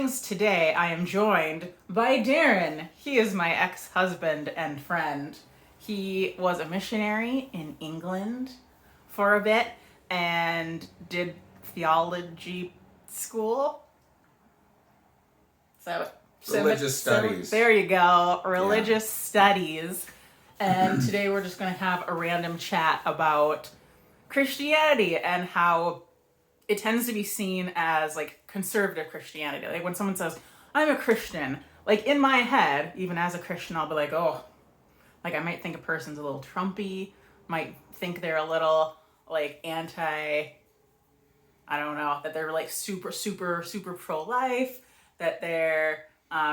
things today, I am joined by Darren. He is my ex-husband and friend. He was a missionary in England for a bit and did theology school. Religious studies. There you go. Religious studies. And today we're just going to have a random chat about Christianity and how it tends to be seen as like conservative Christianity. Like when someone says, I'm a Christian, like in my head, even as a Christian, I'll be like, oh, like I might think a person's a little Trumpy, might think they're a little like I don't know, that they're like super pro-life, that they're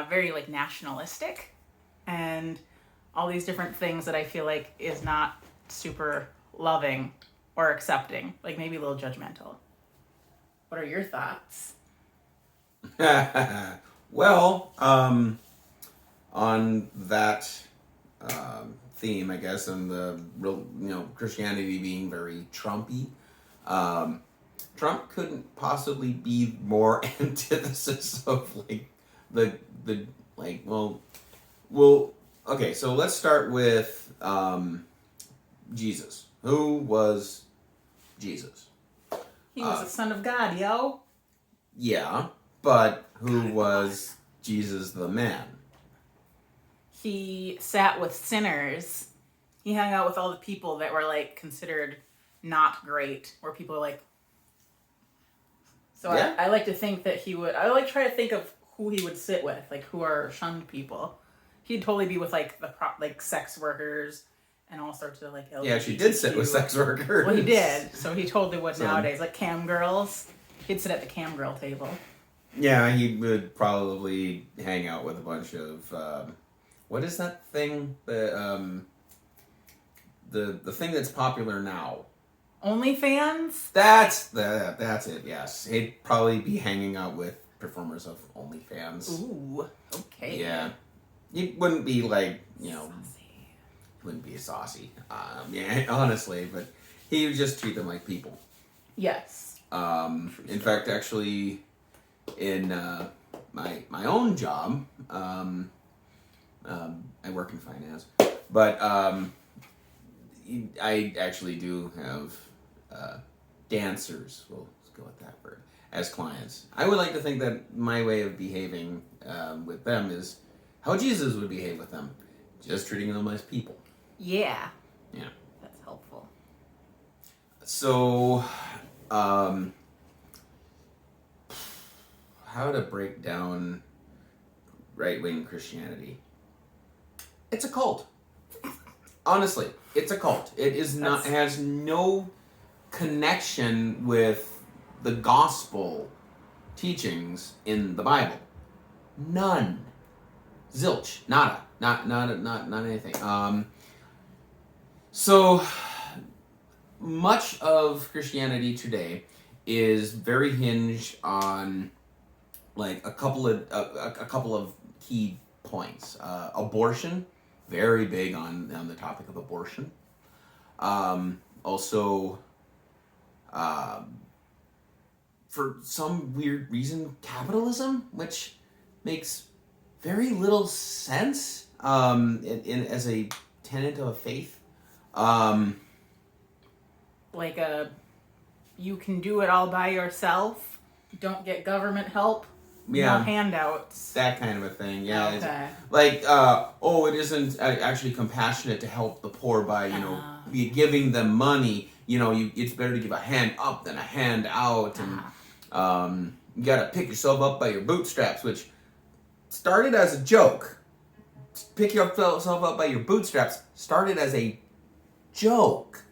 very like nationalistic, and all these different things that I feel like is not super loving or accepting, like maybe a little judgmental. What are your thoughts? Well, on that theme, I guess, and the real, Christianity being very Trumpy, Trump couldn't possibly be more antithesis of okay, so let's start with Jesus. Who was Jesus? He was the son of God, yo. Yeah, but who was Jesus the man? He sat with sinners. He hung out with all the people that were like considered not great, or people like. So yeah. I like to think that he would. I like try to think of who he would sit with, like who are shunned people. He'd totally be with like sex workers and all sorts of like. Yeah, she did sit with sex workers. Well, he did, so he totally would nowadays. Like cam girls, he'd sit at the cam girl table. Yeah, he would probably hang out with a bunch of what is that thing? The thing that's popular now. OnlyFans? That's it. Yes, he'd probably be hanging out with performers of OnlyFans. Ooh, okay. Yeah, he wouldn't be like wouldn't be saucy, honestly, but he would just treat them like people. Yes. In fact, actually, in my own job, I work in finance, but I actually do have dancers. We'll go with that word as clients. I would like to think that my way of behaving with them is how Jesus would behave with them, just treating them as people. Yeah. Yeah. That's helpful. So, how to break down right-wing Christianity? It's a cult. Honestly, it's a cult. It is not. It has no connection with the gospel teachings in the Bible. None. Zilch. Nada. Not anything. So much of Christianity today is very hinged on like a couple of key points. Abortion, very big on the topic of abortion. Also, for some weird reason, capitalism, which makes very little sense as a tenet of a faith. You can do it all by yourself. Don't get government help. Yeah. No handouts. That kind of a thing. Yeah. Okay. It isn't actually compassionate to help the poor by giving them money. It's better to give a hand up than a hand out, and you gotta pick yourself up by your bootstraps, which started as a joke. Pick yourself up by your bootstraps started as a joke.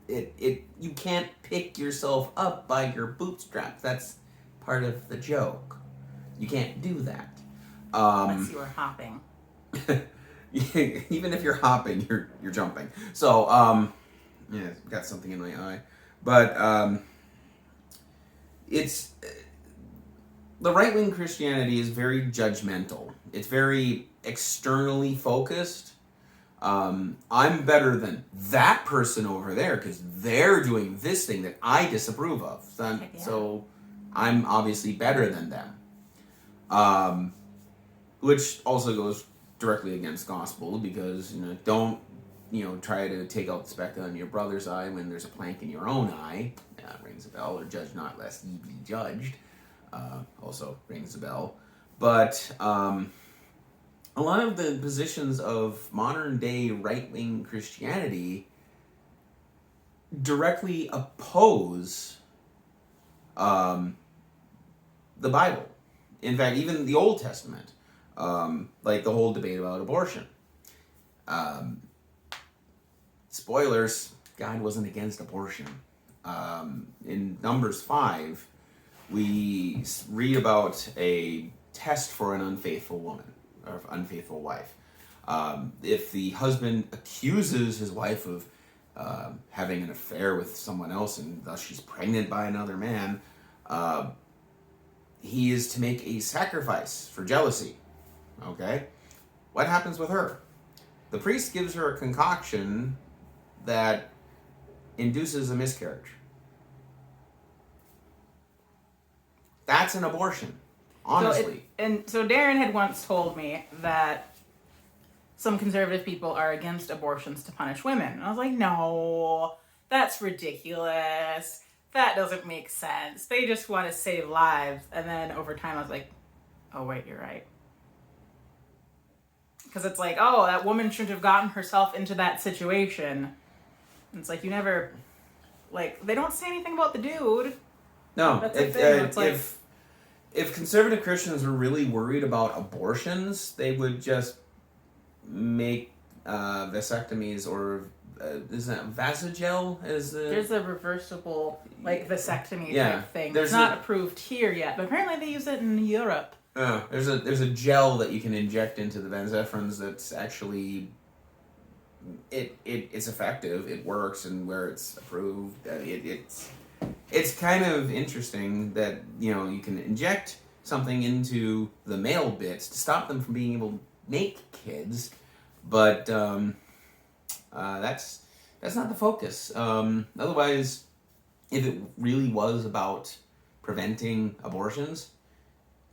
You can't pick yourself up by your bootstraps. That's part of the joke. You can't do that. Unless you are hopping. Even if you're hopping, you're jumping. So, got something in my eye. But it's the right-wing Christianity is very judgmental. It's very externally focused. I'm better than that person over there because they're doing this thing that I disapprove of. So I'm obviously better than them. Which also goes directly against gospel because don't try to take out the speck on your brother's eye when there's a plank in your own eye. Rings a bell. Or judge not lest ye be judged. Also rings a bell. But a lot of the positions of modern day right wing Christianity directly oppose the Bible. In fact, even the Old Testament, like the whole debate about abortion. Spoilers, God wasn't against abortion. In Numbers 5, we read about a test for an unfaithful woman, or unfaithful wife. If the husband accuses his wife of having an affair with someone else and thus she's pregnant by another man, he is to make a sacrifice for jealousy. Okay? What happens with her? The priest gives her a concoction that induces a miscarriage. That's an abortion, honestly. So Darren had once told me that some conservative people are against abortions to punish women. And I was like, no, that's ridiculous. That doesn't make sense. They just want to save lives. And then over time I was like, oh wait, you're right. Because it's like, oh, that woman shouldn't have gotten herself into that situation. And it's like, you never, like, they don't say anything about the dude. No, That's the thing. It's like, if conservative Christians were really worried about abortions, they would just make vasectomies or is that vasogel? There's a reversible like vasectomy Yeah, type thing. there's It's not approved here yet, but apparently they use it in Europe. There's a gel that you can inject into the vas efferens that's actually it's effective. It works, and where it's approved, it's kind of interesting that you can inject something into the male bits to stop them from being able to make kids, but that's not the focus. Otherwise, if it really was about preventing abortions,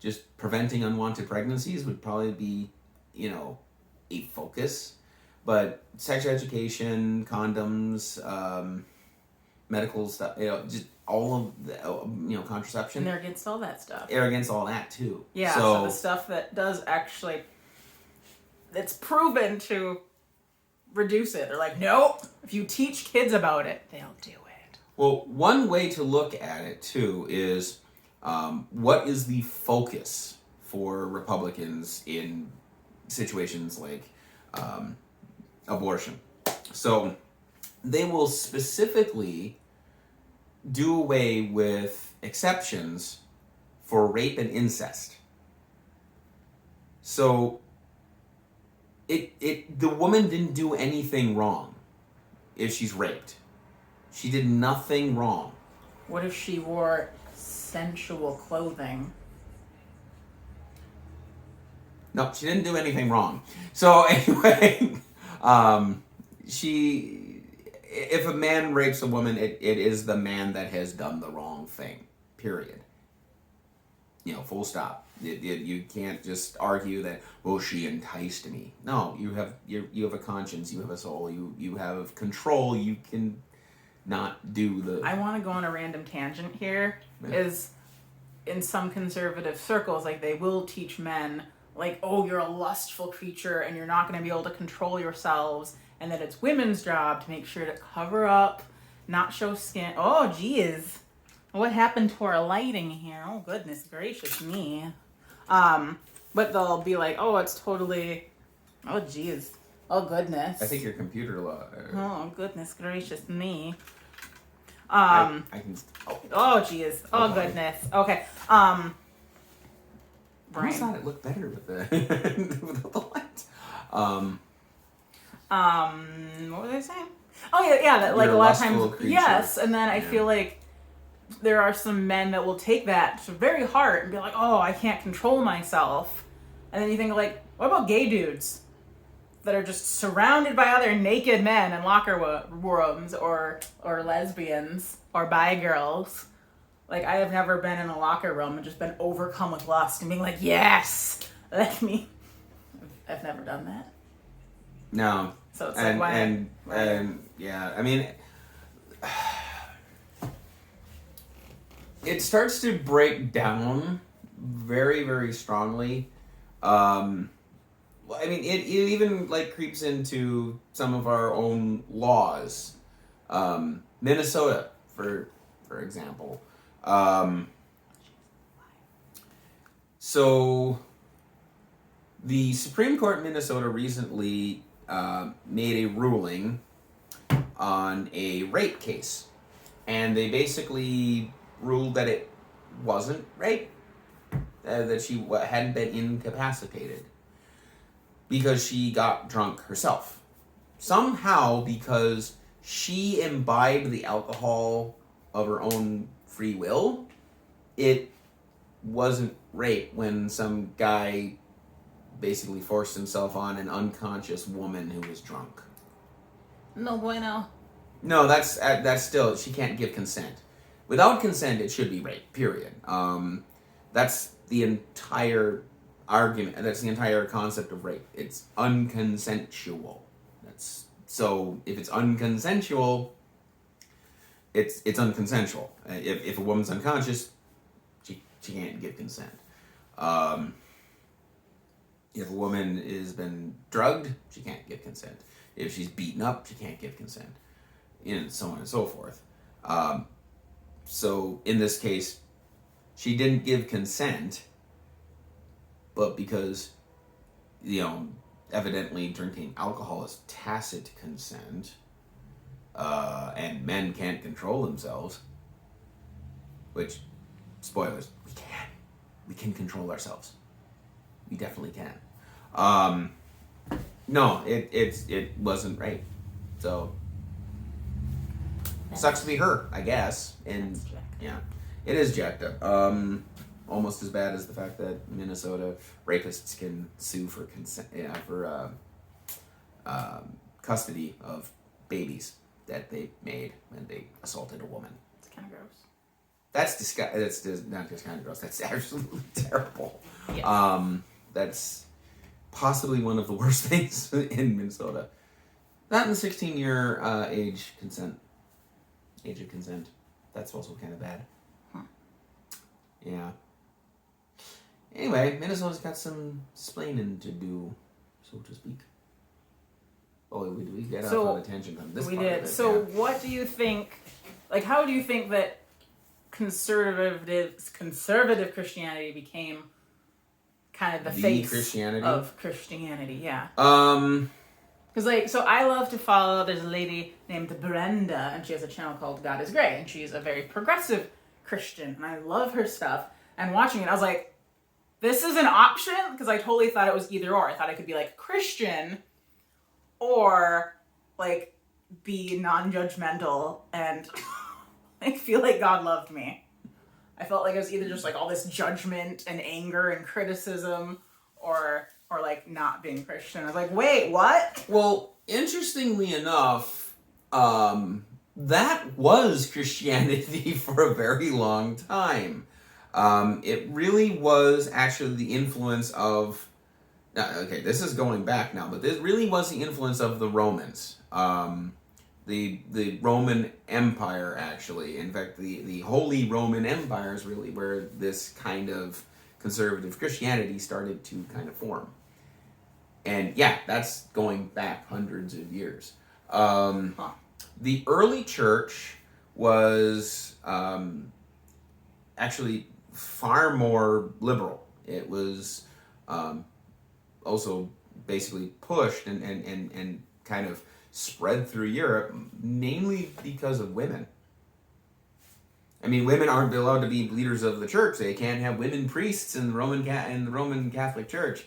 just preventing unwanted pregnancies would probably be a focus. But sex education, condoms, medical stuff, just all of the, contraception. And they're against all that stuff. They're against all that too. Yeah, so the stuff that does actually, that's proven to reduce it. They're like, nope, if you teach kids about it, they'll do it. Well, one way to look at it too is what is the focus for Republicans in situations like abortion. So they will specifically do away with exceptions for rape and incest. So the woman didn't do anything wrong if she's raped. She did nothing wrong. What if she wore sensual clothing? No, she didn't do anything wrong. So anyway, if a man rapes a woman, it is the man that has done the wrong thing, period. Full stop. You can't just argue that, well, she enticed me. No, you have a conscience, you have a soul, you have control, you can not do the... I want to go on a random tangent here, is in some conservative circles, like they will teach men, like, oh, you're a lustful creature and you're not going to be able to control yourselves, and that it's women's job to make sure to cover up, not show skin. Oh, geez. What happened to our lighting here? Oh, goodness gracious me. But they'll be like, oh, it's totally, oh, geez. Oh, goodness. I think your computer... Oh, goodness gracious me. I can... Oh, geez. Oh, Okay. goodness. Okay. I almost Brain. thought it looked better with the, with the lights. What was I saying? Oh, yeah, that, like, You're a a lot of lustful times, creature. yes, and then I Yeah. feel like there are some men that will take that to very heart and be like, oh, I can't control myself. And then you think, like, what about gay dudes that are just surrounded by other naked men in locker rooms, or lesbians, or bi girls? Like, I have never been in a locker room and just been overcome with lust and being like, yes, let me. I've never done that. No. So it's and, like, why? And yeah, I mean, it starts to break down very, very strongly. I mean, it even like creeps into some of our own laws. Minnesota, for example. So the Supreme Court in Minnesota recently made a ruling on a rape case, and they basically ruled that it wasn't rape, that she hadn't been incapacitated because she got drunk herself. Somehow, because she imbibed the alcohol of her own free will, it wasn't rape when some guy basically forced himself on an unconscious woman who was drunk. No bueno. No, that's still, she can't give consent. Without consent, it should be rape, period. That's the entire argument, that's the entire concept of rape. It's unconsensual. So if it's unconsensual, it's unconsensual. If a woman's unconscious, she can't give consent. If a woman has been drugged, she can't give consent. If she's beaten up, she can't give consent, and so on and so forth. So in this case, she didn't give consent, but because, evidently drinking alcohol is tacit consent, and men can't control themselves, which, spoilers, we can control ourselves. We definitely can. No, it wasn't rape. So sucks to be her, I guess. And yeah, it is jacked up. Almost as bad as the fact that Minnesota rapists can sue for consent, for custody of babies that they made when they assaulted a woman. It's kind of gross. That's disgusting. That's not just kind of gross. That's absolutely terrible. Yes. That's possibly one of the worst things in Minnesota. That and the 16-year age of consent. That's also kind of bad. Huh. Yeah. Anyway, Minnesota's got some splaining to do, so to speak. Oh, we get off on a tangent on this part of it. So what do you think, like, how do you think that conservative Christianity became kind of the face Christianity? of Christianity? Yeah. Because, so I love to follow, there's a lady named Brenda, and she has a channel called God is Grey, and she's a very progressive Christian, and I love her stuff. And watching it, I was like, this is an option? Because I totally thought it was either or. I thought I could be, like, Christian or, like, be non-judgmental and, like, feel like God loved me. I felt like it was either just, like, all this judgment and anger and criticism or like, not being Christian. I was like, wait, what? Well, interestingly enough, that was Christianity for a very long time. It really was actually the influence of, okay, this is going back now, but this really was the influence of the Romans. The Roman Empire, actually. In fact, the Holy Roman Empire is really where this kind of conservative Christianity started to kind of form. And yeah, that's going back hundreds of years. The early church was actually far more liberal. It was also basically pushed and kind of spread through Europe, mainly because of women. I mean, women aren't allowed to be leaders of the church. They can't have women priests in the Roman Catholic Church,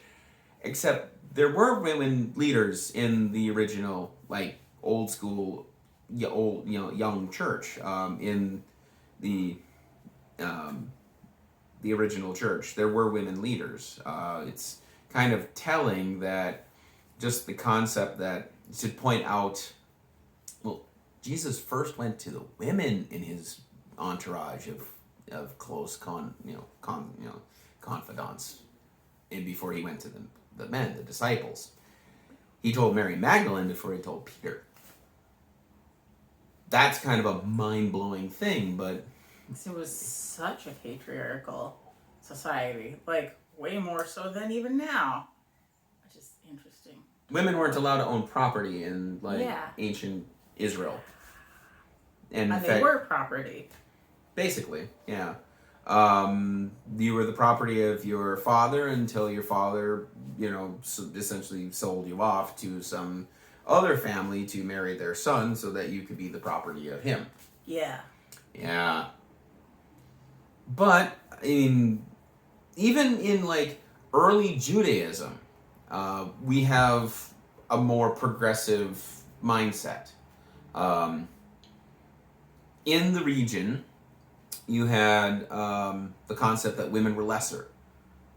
except there were women leaders in the original, like, old school, young church, in the original church. There were women leaders. It's kind of telling that just the concept that, to point out, well, Jesus first went to the women in his entourage of of close confidants. And before he went to the men, the disciples, he told Mary Magdalene before he told Peter. That's kind of a mind-blowing thing, but it was such a patriarchal society, like way more so than even now, which is interesting. Women weren't allowed to own property in ancient Israel, and in they fact, were property. Basically, yeah. You were the property of your father until your father, essentially sold you off to some other family to marry their son so that you could be the property of him. Yeah. Yeah. But, I mean, even in, early Judaism, we have a more progressive mindset. In the region, you had the concept that women were lesser.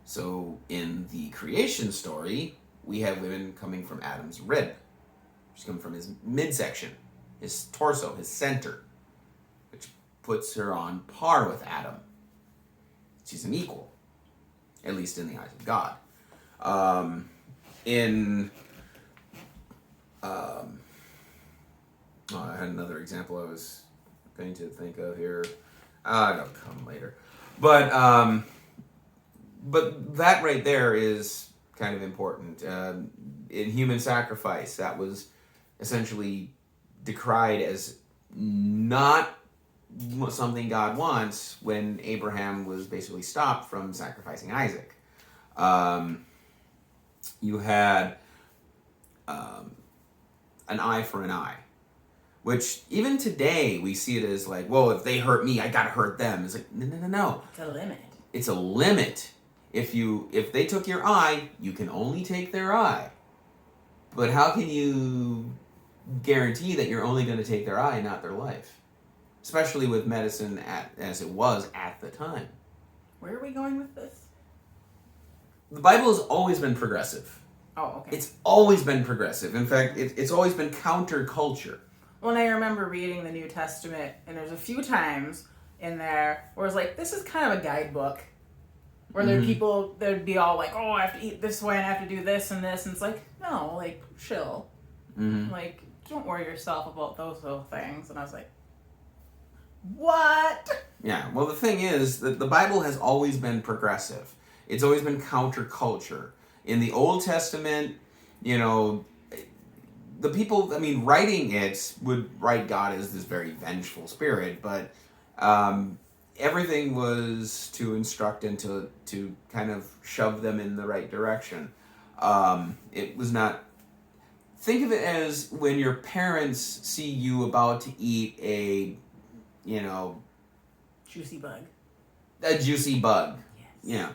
So in the creation story, we have women coming from Adam's rib. She's coming from his midsection, his torso, his center, which puts her on par with Adam. She's an equal, at least in the eyes of God. I had another example I was going to think of here. It'll come later. But that right there is kind of important. In human sacrifice, that was essentially decried as not something God wants when Abraham was basically stopped from sacrificing Isaac. You had an eye for an eye, which even today we see it as like, well, if they hurt me, I gotta hurt them. It's like, no. It's a limit. It's a limit. If they took your eye, you can only take their eye. But how can you guarantee that you're only going to take their eye, not their life? Especially with medicine as it was at the time. Where are we going with this? The Bible has always been progressive. Oh, okay. It's always been progressive. In fact, it's always been counterculture. Well, and I remember reading the New Testament, and there's a few times in there where it's like, this is kind of a guidebook. Where there are people that would be all like, oh, I have to eat this way and I have to do this and this. And it's like, no, like, chill. Mm-hmm. Like, don't worry yourself about those little things. And I was like, what? Yeah, well, the thing is that the Bible has always been progressive. It's always been counterculture. In the Old Testament, the people, writing it would write God as this very vengeful spirit, but everything was to instruct and to kind of shove them in the right direction. It was not... Think of it as when your parents see you about to eat a, juicy bug. A juicy bug. Yes. Yeah.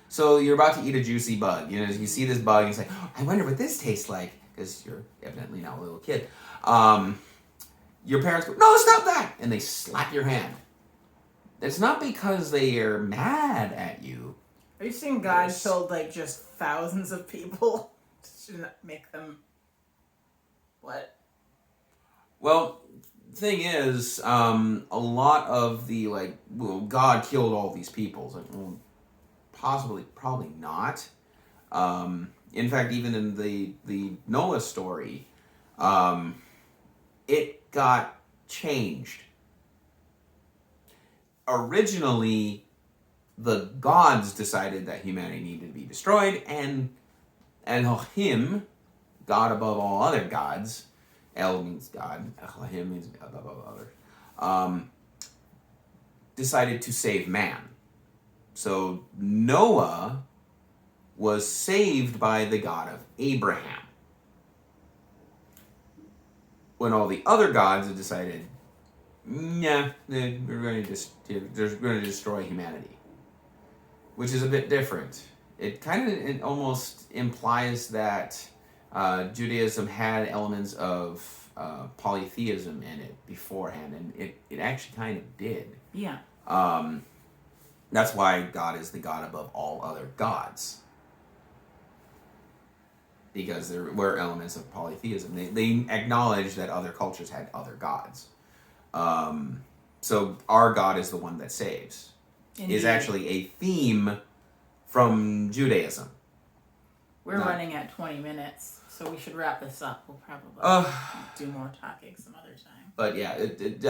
So you're about to eat a juicy bug. You see this bug and you say, oh, I wonder what this tastes like, because you're evidently now a little kid. Your parents go, no, stop that! And they slap your hand. It's not because they are mad at you. Are you saying God killed just thousands of people to make them what? Well, thing is, a lot of the God killed all these people. It's like, well, probably not. In fact, even in the Noah story, it got changed. Originally, the gods decided that humanity needed to be destroyed, and Elohim, God above all other gods, El means God, Elohim means above all others, decided to save man. So Noah was saved by the God of Abraham. When all the other gods had decided, we're going to destroy humanity, which is a bit different. It almost implies that Judaism had elements of polytheism in it beforehand, and it actually kind of did. Yeah. That's why God is the God above all other gods. Because there were elements of polytheism. They acknowledged that other cultures had other gods. So our God is the one that saves. is actually a theme from Judaism. We're running at 20 minutes, so we should wrap this up. We'll probably do more talking some other time. But yeah,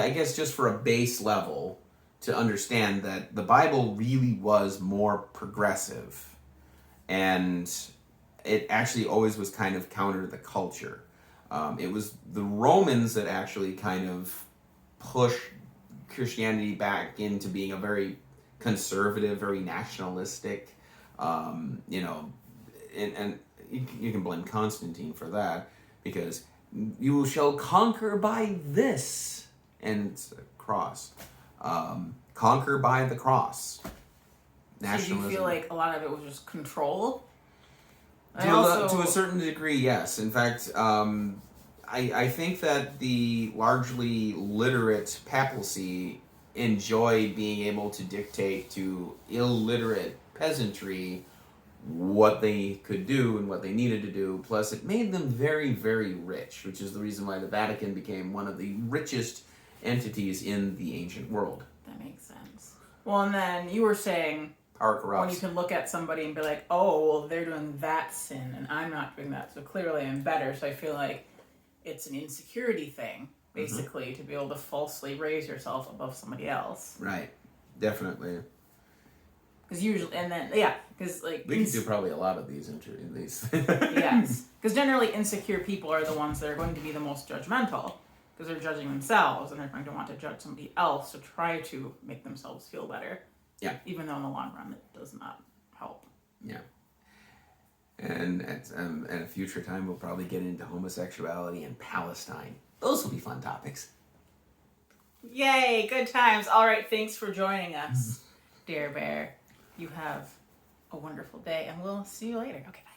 I guess just for a base level to understand that the Bible really was more progressive, and it actually always was kind of counter to the culture. It was the Romans that actually kind of pushed Christianity back into being a very conservative, very nationalistic, and you can blame Constantine for that, because you shall conquer by this, and it's a cross. Conquer by the cross. Nationalism. So do you feel like a lot of it was just control? To a certain degree, yes. In fact, I think that the largely literate papacy enjoy being able to dictate to illiterate peasantry what they could do and what they needed to do. Plus, it made them very, very rich, which is the reason why the Vatican became one of the richest entities in the ancient world. That makes sense. Well, and then you were saying Power corrupts. when you can look at somebody and be like, oh, well, they're doing that sin and I'm not doing that, so clearly I'm better. So I feel like it's an insecurity thing, basically, to be able to falsely raise yourself above somebody else. Right. Definitely. Because usually, and then, yeah, because like... We can do probably a lot of these. Yes. Because generally insecure people are the ones that are going to be the most judgmental, because they're judging themselves and they're going to want to judge somebody else to try to make themselves feel better. Yeah. Even though in the long run it does not help. Yeah. And at a future time, we'll probably get into homosexuality and Palestine. Those will be fun topics. Yay, good times. All right, thanks for joining us, Dear Bear. You have a wonderful day, and we'll see you later. Okay, bye.